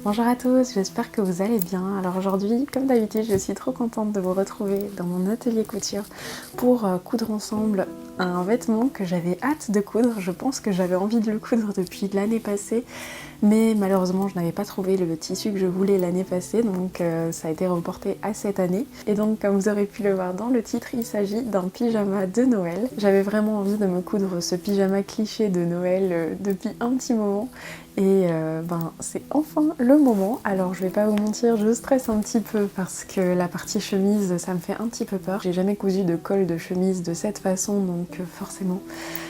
Bonjour à tous, j'espère que vous allez bien. Alors aujourd'hui, comme d'habitude, je suis trop contente de vous retrouver dans mon atelier couture pour coudre ensemble un vêtement que j'avais hâte de coudre. Je pense que j'avais envie de le coudre depuis l'année passée, mais malheureusement je n'avais pas trouvé le tissu que je voulais l'année passée, donc ça a été reporté à cette année. Et donc comme vous aurez pu le voir dans le titre, il s'agit d'un pyjama de Noël. J'avais vraiment envie de me coudre ce pyjama cliché de Noël depuis un petit moment. Et c'est enfin le moment. Alors je vais pas vous mentir, je stresse un petit peu parce que la partie chemise ça me fait un petit peu peur. J'ai jamais cousu de col de chemise de cette façon, donc forcément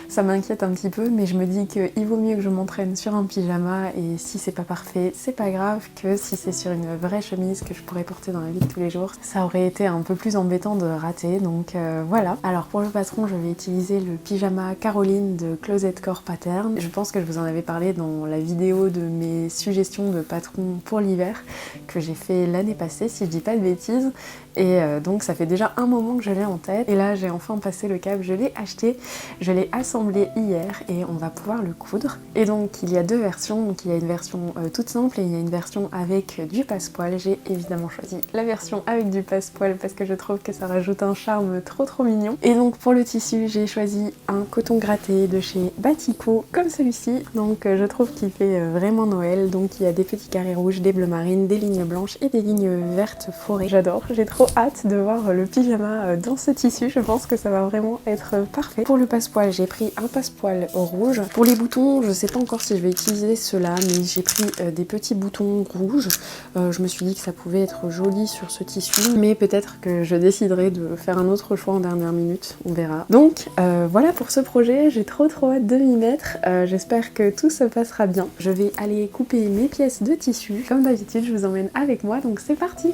ça m'inquiète un petit peu, mais je me dis qu'il vaut mieux que je m'entraîne sur un pyjama, et si c'est pas parfait, c'est pas grave, que si c'est sur une vraie chemise que je pourrais porter dans la vie de tous les jours, ça aurait été un peu plus embêtant de rater, donc voilà. Alors pour le patron, je vais utiliser le pyjama Caroline de Closet Core Pattern. Je pense que je vous en avais parlé dans la vidéo de mes suggestions de patron pour l'hiver que j'ai fait l'année passée, si je dis pas de bêtises. Et donc ça fait déjà un moment que je l'ai en tête, et là j'ai enfin passé le cap, je l'ai acheté, je l'ai assemblé hier et on va pouvoir le coudre. Et donc il y a deux versions, donc il y a une version toute simple et il y a une version avec du passepoil. J'ai évidemment choisi la version avec du passepoil parce que je trouve que ça rajoute un charme trop mignon. Et donc pour le tissu, j'ai choisi un coton gratté de chez Batico comme celui-ci, donc je trouve qu'il fait vraiment Noël. Donc il y a des petits carrés rouges, des bleus marines, des lignes blanches et des lignes vertes forêt. J'adore, j'ai trop hâte de voir le pyjama dans ce tissu, je pense que ça va vraiment être parfait. Pour le passepoil, j'ai pris un passepoil rouge. Pour les boutons, je sais pas encore si je vais utiliser ceux-là, mais j'ai pris des petits boutons rouges. Je me suis dit que ça pouvait être joli sur ce tissu, mais peut-être que je déciderai de faire un autre choix en dernière minute, on verra. Donc voilà pour ce projet, j'ai trop hâte de m'y mettre. J'espère que tout se passera bien. Je vais aller couper mes pièces de tissu. Comme d'habitude, je vous emmène avec moi, donc c'est parti!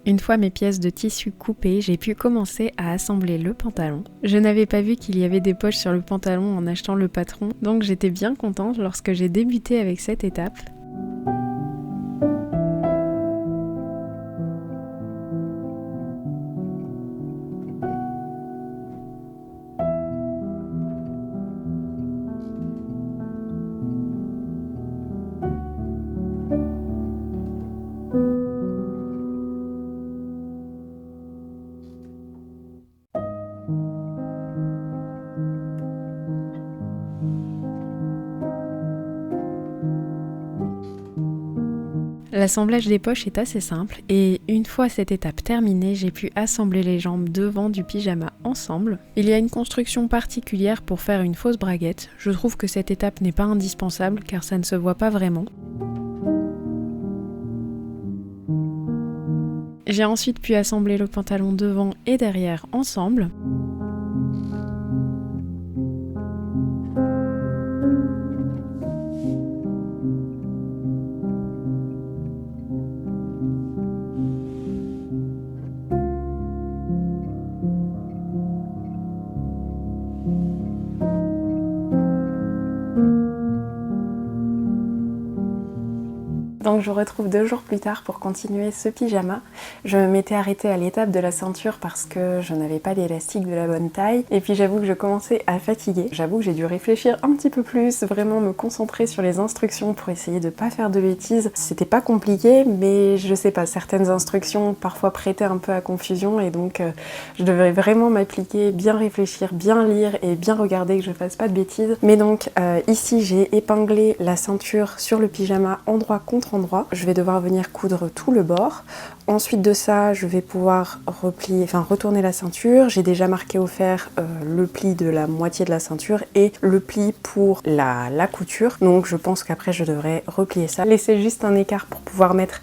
Une fois mes pièces de tissu coupées, j'ai pu commencer à assembler le pantalon. Je n'avais pas vu qu'il y avait des poches sur le pantalon en achetant le patron, donc j'étais bien contente lorsque j'ai débuté avec cette étape. L'assemblage des poches est assez simple, et une fois cette étape terminée, j'ai pu assembler les jambes devant du pyjama ensemble. Il y a une construction particulière pour faire une fausse braguette. Je trouve que cette étape n'est pas indispensable car ça ne se voit pas vraiment. J'ai ensuite pu assembler le pantalon devant et derrière ensemble. Donc je vous retrouve 2 jours plus tard pour continuer ce pyjama. Je m'étais arrêtée à l'étape de la ceinture parce que je n'avais pas l'élastique de la bonne taille, et puis j'avoue que je commençais à fatiguer. J'avoue que j'ai dû réfléchir un petit peu plus, vraiment me concentrer sur les instructions pour essayer de pas faire de bêtises. C'était pas compliqué, mais je sais pas, certaines instructions parfois prêtaient un peu à confusion, et donc je devrais vraiment m'appliquer, bien réfléchir, bien lire et bien regarder que je fasse pas de bêtises. Mais donc ici j'ai épinglé la ceinture sur le pyjama endroit contre endroit. Je vais devoir venir coudre tout le bord. Ensuite de ça, je vais pouvoir retourner la ceinture. J'ai déjà marqué au fer le pli de la moitié de la ceinture et le pli pour la couture. Donc je pense qu'après je devrais replier ça. Laisser juste un écart pour pouvoir mettre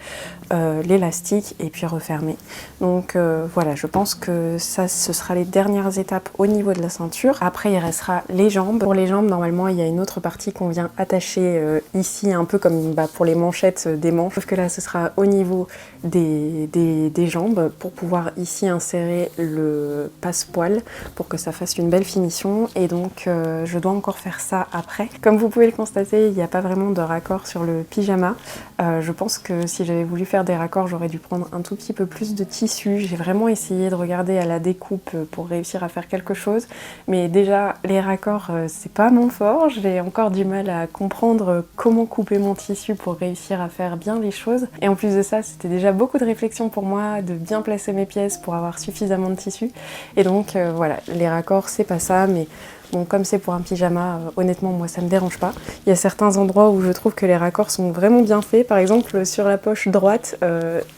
l'élastique et puis refermer. Donc voilà, je pense que ça, ce sera les dernières étapes au niveau de la ceinture. Après, il restera les jambes. Pour les jambes, normalement, il y a une autre partie qu'on vient attacher ici, un peu comme pour les manchettes fait des manches, sauf que là ce sera au niveau des jambes pour pouvoir ici insérer le passe-poil pour que ça fasse une belle finition, et donc je dois encore faire ça après. Comme vous pouvez le constater, il n'y a pas vraiment de raccord sur le pyjama. Je pense que si j'avais voulu faire des raccords, j'aurais dû prendre un tout petit peu plus de tissu. J'ai vraiment essayé de regarder à la découpe pour réussir à faire quelque chose, mais déjà les raccords c'est pas mon fort. J'ai encore du mal à comprendre comment couper mon tissu pour réussir à faire bien les choses, et en plus de ça c'était déjà beaucoup de réflexion pour moi de bien placer mes pièces pour avoir suffisamment de tissu, et donc voilà, les raccords c'est pas ça, mais bon, comme c'est pour un pyjama, honnêtement moi ça me dérange pas. Il y a certains endroits où je trouve que les raccords sont vraiment bien faits, par exemple sur la poche droite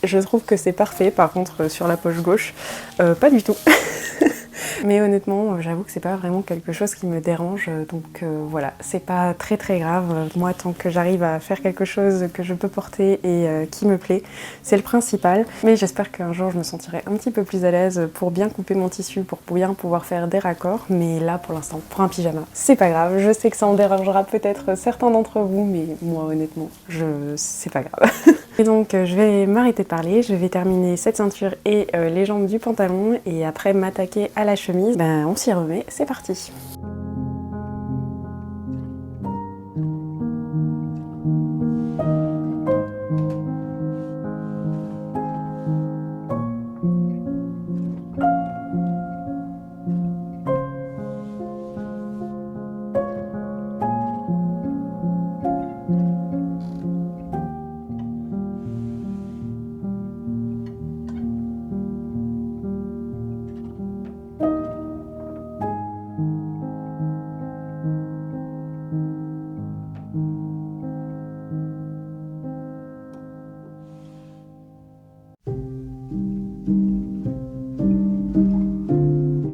je trouve que c'est parfait, par contre sur la poche gauche pas du tout. Mais honnêtement, j'avoue que c'est pas vraiment quelque chose qui me dérange, donc voilà, c'est pas très grave. Moi, tant que j'arrive à faire quelque chose que je peux porter et qui me plaît, c'est le principal. Mais j'espère qu'un jour, je me sentirai un petit peu plus à l'aise pour bien couper mon tissu, pour bien pouvoir faire des raccords. Mais là, pour l'instant, pour un pyjama, c'est pas grave. Je sais que ça en dérangera peut-être certains d'entre vous, mais moi, honnêtement, c'est pas grave. Et donc je vais m'arrêter de parler, je vais terminer cette ceinture et les jambes du pantalon, et après m'attaquer à la chemise. Ben on s'y remet, c'est parti.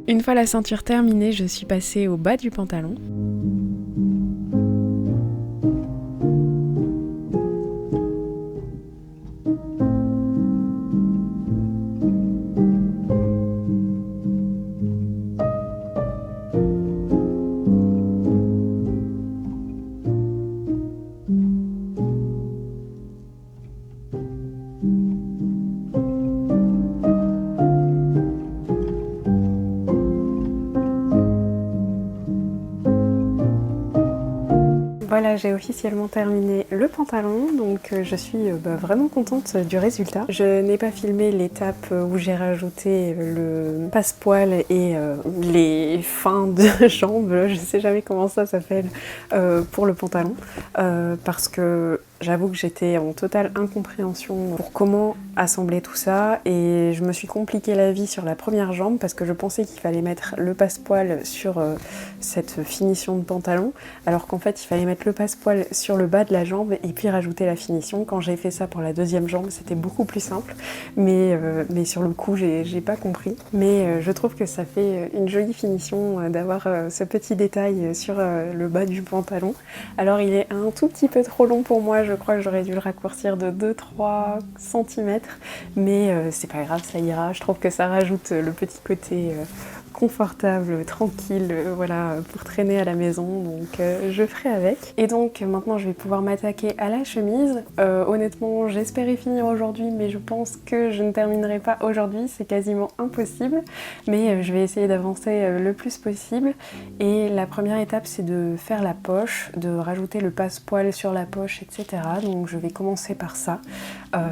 Une fois la ceinture terminée, je suis passée au bas du pantalon. Voilà, j'ai officiellement terminé le pantalon, donc je suis vraiment contente du résultat. Je n'ai pas filmé l'étape où j'ai rajouté le passepoil et les fins de jambes, je sais jamais comment ça s'appelle, pour le pantalon, parce que j'avoue que j'étais en totale incompréhension pour comment assembler tout ça, et je me suis compliqué la vie sur la première jambe parce que je pensais qu'il fallait mettre le passepoil sur cette finition de pantalon, alors qu'en fait il fallait mettre le passepoil sur le bas de la jambe et puis rajouter la finition. Quand j'ai fait ça pour la deuxième jambe, c'était beaucoup plus simple, mais sur le coup j'ai pas compris. Mais je trouve que ça fait une jolie finition d'avoir ce petit détail sur le bas du pantalon. Alors il est un tout petit peu trop long pour moi, je crois que j'aurais dû le raccourcir de 2-3 cm, mais c'est pas grave, ça ira. Je trouve que ça rajoute le petit côté confortable, tranquille, voilà, pour traîner à la maison, donc je ferai avec. Et donc maintenant je vais pouvoir m'attaquer à la chemise. Honnêtement j'espérais finir aujourd'hui, mais je pense que je ne terminerai pas aujourd'hui, c'est quasiment impossible, mais je vais essayer d'avancer le plus possible. Et la première étape c'est de faire la poche, de rajouter le passepoil sur la poche, etc. Donc je vais commencer par ça.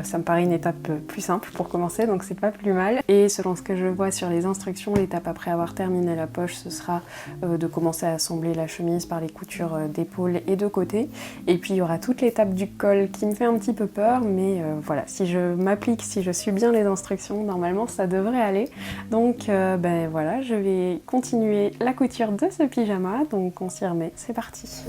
Ça me paraît une étape plus simple pour commencer, donc c'est pas plus mal. Et selon ce que je vois sur les instructions, l'étape après avoir terminé la poche, ce sera de commencer à assembler la chemise par les coutures d'épaule et de côté. Et puis il y aura toute l'étape du col qui me fait un petit peu peur, mais voilà, si je m'applique, si je suis bien les instructions, normalement ça devrait aller. Donc ben voilà, je vais continuer la couture de ce pyjama, donc on s'y remet, c'est parti.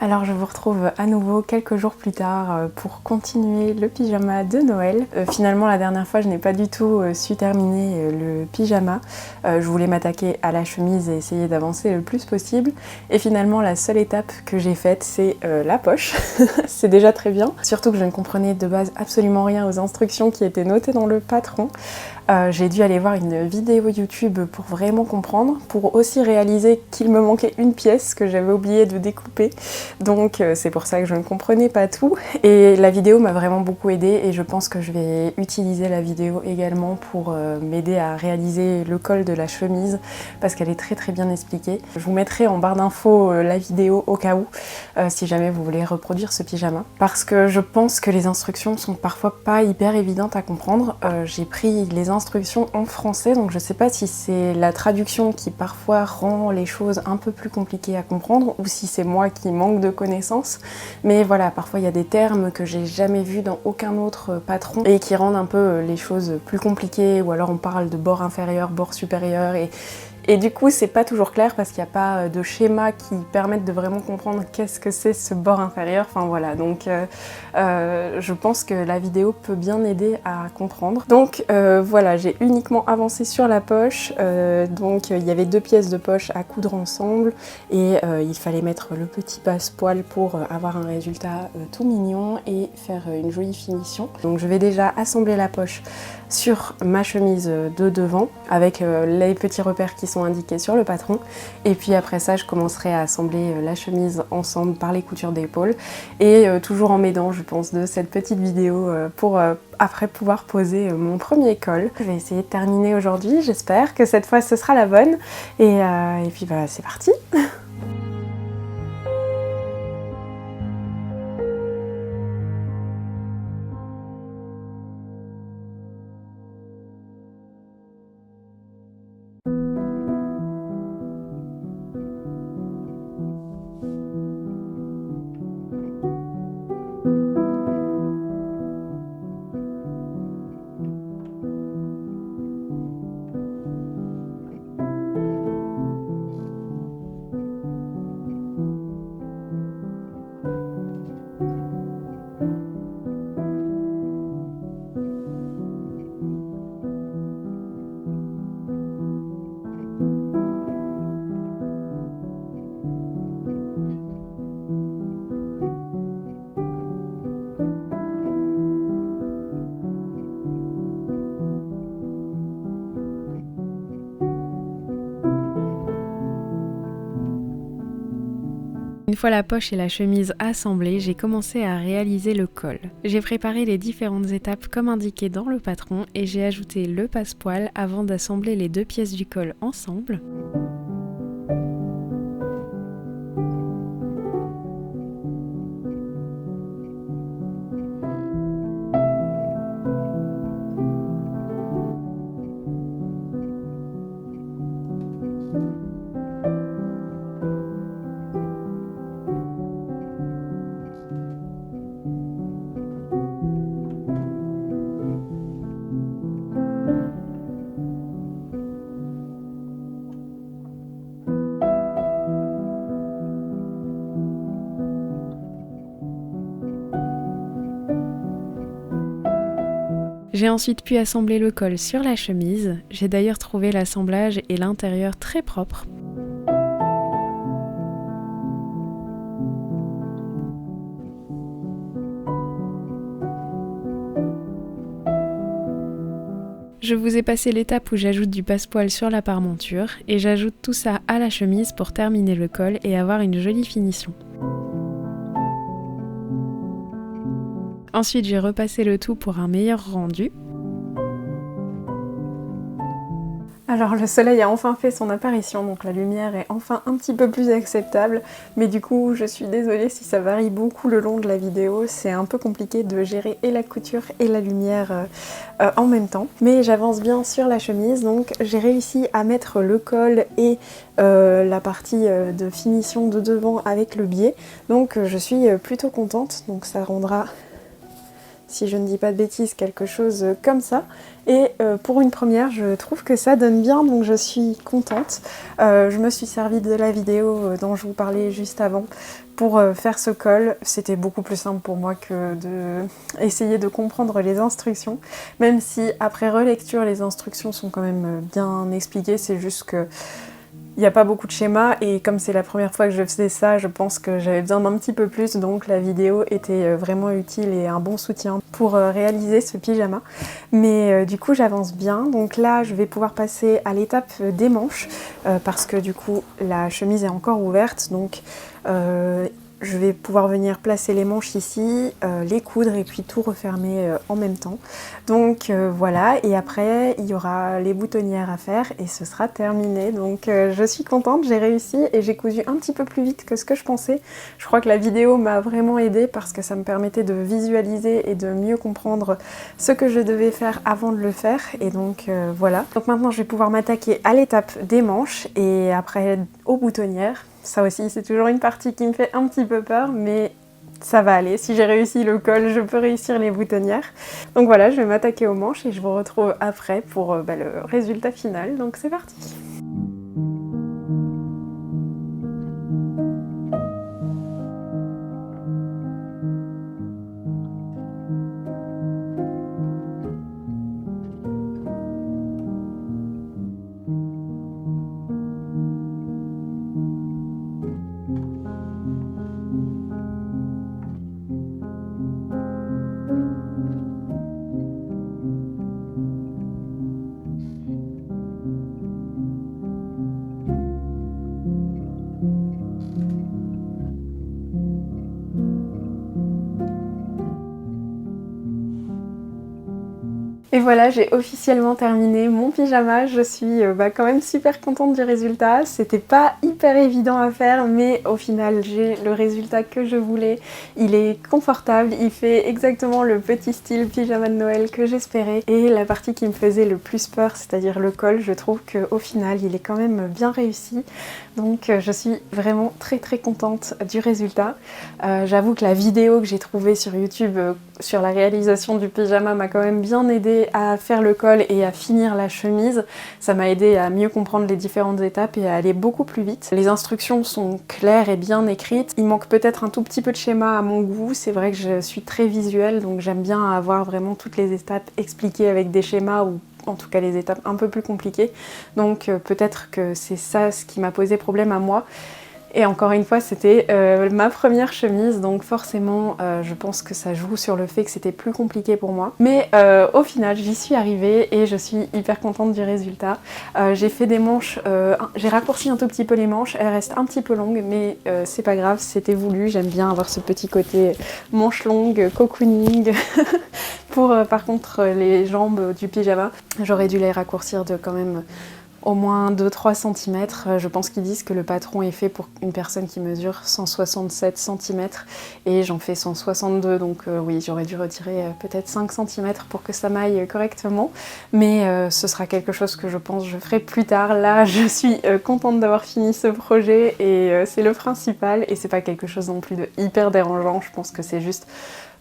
Alors je vous retrouve à nouveau quelques jours plus tard pour continuer le pyjama de Noël. Finalement la dernière fois je n'ai pas du tout su terminer le pyjama. Je voulais m'attaquer à la chemise et essayer d'avancer le plus possible. Et finalement la seule étape que j'ai faite c'est la poche. C'est déjà très bien. Surtout que je ne comprenais de base absolument rien aux instructions qui étaient notées dans le patron. J'ai dû aller voir une vidéo YouTube pour vraiment comprendre, pour aussi réaliser qu'il me manquait une pièce que j'avais oublié de découper. Donc c'est pour ça que je ne comprenais pas tout. Et la vidéo m'a vraiment beaucoup aidée et je pense que je vais utiliser la vidéo également pour m'aider à réaliser le col de la chemise parce qu'elle est très très bien expliquée. Je vous mettrai en barre d'infos la vidéo au cas où, si jamais vous voulez reproduire ce pyjama. Parce que je pense que les instructions sont parfois pas hyper évidentes à comprendre. J'ai pris les instructions en français, donc je sais pas si c'est la traduction qui parfois rend les choses un peu plus compliquées à comprendre ou si c'est moi qui manque de connaissances, mais voilà, parfois il y a des termes que j'ai jamais vus dans aucun autre patron et qui rendent un peu les choses plus compliquées, ou alors on parle de bord inférieur, bord supérieur et du coup, c'est pas toujours clair parce qu'il n'y a pas de schéma qui permettent de vraiment comprendre qu'est-ce que c'est ce bord inférieur. Enfin voilà, donc je pense que la vidéo peut bien aider à comprendre. Donc voilà, j'ai uniquement avancé sur la poche. Donc il y avait 2 pièces de poche à coudre ensemble et il fallait mettre le petit passe-poil pour avoir un résultat tout mignon et faire une jolie finition. Donc je vais déjà assembler la poche sur ma chemise de devant avec les petits repères qui sont indiqués sur le patron, et puis après ça je commencerai à assembler la chemise ensemble par les coutures d'épaule et toujours en m'aidant je pense de cette petite vidéo pour après pouvoir poser mon premier col. Je vais essayer de terminer aujourd'hui, j'espère que cette fois ce sera la bonne et puis bah c'est parti. Une fois la poche et la chemise assemblées, j'ai commencé à réaliser le col. J'ai préparé les différentes étapes comme indiqué dans le patron et j'ai ajouté le passepoil avant d'assembler les 2 pièces du col ensemble. J'ai ensuite pu assembler le col sur la chemise. J'ai d'ailleurs trouvé l'assemblage et l'intérieur très propre. Je vous ai passé l'étape où j'ajoute du passepoil sur la paremonture et j'ajoute tout ça à la chemise pour terminer le col et avoir une jolie finition. Ensuite, j'ai repassé le tout pour un meilleur rendu. Alors le soleil a enfin fait son apparition, donc la lumière est enfin un petit peu plus acceptable, mais du coup je suis désolée si ça varie beaucoup le long de la vidéo, c'est un peu compliqué de gérer et la couture et la lumière en même temps. Mais j'avance bien sur la chemise, donc j'ai réussi à mettre le col et la partie de finition de devant avec le biais, donc je suis plutôt contente, donc ça rendra si je ne dis pas de bêtises, quelque chose comme ça. Et pour une première, je trouve que ça donne bien, donc je suis contente. Je me suis servie de la vidéo dont je vous parlais juste avant pour faire ce col. C'était beaucoup plus simple pour moi que d'essayer de comprendre les instructions, même si après relecture, les instructions sont quand même bien expliquées, c'est juste que il n'y a pas beaucoup de schémas et comme c'est la première fois que je faisais ça, je pense que j'avais besoin d'un petit peu plus, donc la vidéo était vraiment utile et un bon soutien pour réaliser ce pyjama. Mais du coup j'avance bien, donc là je vais pouvoir passer à l'étape des manches parce que du coup la chemise est encore ouverte, donc je vais pouvoir venir placer les manches ici, les coudre et puis tout refermer en même temps. Donc voilà, et après il y aura les boutonnières à faire et ce sera terminé. Donc je suis contente, j'ai réussi et j'ai cousu un petit peu plus vite que ce que je pensais. Je crois que la vidéo m'a vraiment aidée parce que ça me permettait de visualiser et de mieux comprendre ce que je devais faire avant de le faire. Et donc voilà. Donc maintenant je vais pouvoir m'attaquer à l'étape des manches et après aux boutonnières. Ça aussi, c'est toujours une partie qui me fait un petit peu peur, mais ça va aller. Si j'ai réussi le col, je peux réussir les boutonnières. Donc voilà, je vais m'attaquer aux manches et je vous retrouve après pour le résultat final. Donc c'est parti! Et voilà, j'ai officiellement terminé mon pyjama, je suis quand même super contente du résultat. C'était pas hyper évident à faire, mais au final j'ai le résultat que je voulais. Il est confortable, il fait exactement le petit style pyjama de Noël que j'espérais. Et la partie qui me faisait le plus peur, c'est-à-dire le col, je trouve qu'au final il est quand même bien réussi. Donc je suis vraiment très contente du résultat. J'avoue que la vidéo que j'ai trouvée sur YouTube sur la réalisation du pyjama m'a quand même bien aidée à faire le col et à finir la chemise. Ça m'a aidé à mieux comprendre les différentes étapes et à aller beaucoup plus vite. Les instructions sont claires et bien écrites. Il manque peut-être un tout petit peu de schéma à mon goût. C'est vrai que je suis très visuelle, donc j'aime bien avoir vraiment toutes les étapes expliquées avec des schémas ou en tout cas les étapes un peu plus compliquées. Donc peut-être que c'est ça ce qui m'a posé problème à moi. Et encore une fois, c'était ma première chemise, donc forcément, je pense que ça joue sur le fait que c'était plus compliqué pour moi. Mais au final, j'y suis arrivée et je suis hyper contente du résultat. J'ai fait des manches, j'ai raccourci un tout petit peu les manches, elles restent un petit peu longues, mais c'est pas grave, c'était voulu. J'aime bien avoir ce petit côté manches longues, cocooning. Pour par contre les jambes du pyjama, j'aurais dû les raccourcir de quand même au moins 2-3 cm. Je pense qu'ils disent que le patron est fait pour une personne qui mesure 167 cm et j'en fais 162, donc oui, j'aurais dû retirer peut-être 5 cm pour que ça m'aille correctement, mais ce sera quelque chose que je pense je ferai plus tard. Là, je suis contente d'avoir fini ce projet et c'est le principal, et c'est pas quelque chose non plus de hyper dérangeant. Je pense que c'est juste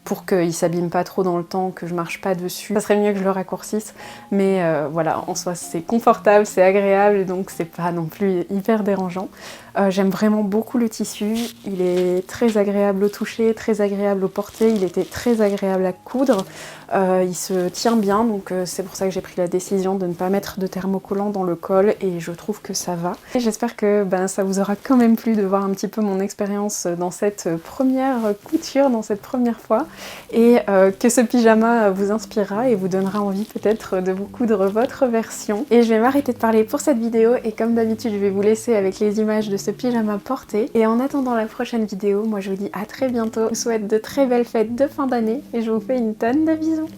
pour qu'il s'abîme pas trop dans le temps, que je marche pas dessus. Ça serait mieux que je le raccourcisse, mais voilà, en soi c'est confortable, c'est agréable, donc c'est pas non plus hyper dérangeant. J'aime vraiment beaucoup le tissu, il est très agréable au toucher, très agréable au porter, il était très agréable à coudre, il se tient bien, donc c'est pour ça que j'ai pris la décision de ne pas mettre de thermocollant dans le col, et je trouve que ça va. J'espère que ça vous aura quand même plu de voir un petit peu mon expérience dans cette première couture, dans cette première fois, et que ce pyjama vous inspirera et vous donnera envie peut-être de vous coudre votre version. Et je vais m'arrêter de parler pour cette vidéo, et comme d'habitude je vais vous laisser avec les images de ce pyjama porté. Et en attendant la prochaine vidéo, moi je vous dis à très bientôt. Je vous souhaite de très belles fêtes de fin d'année et je vous fais une tonne de bisous.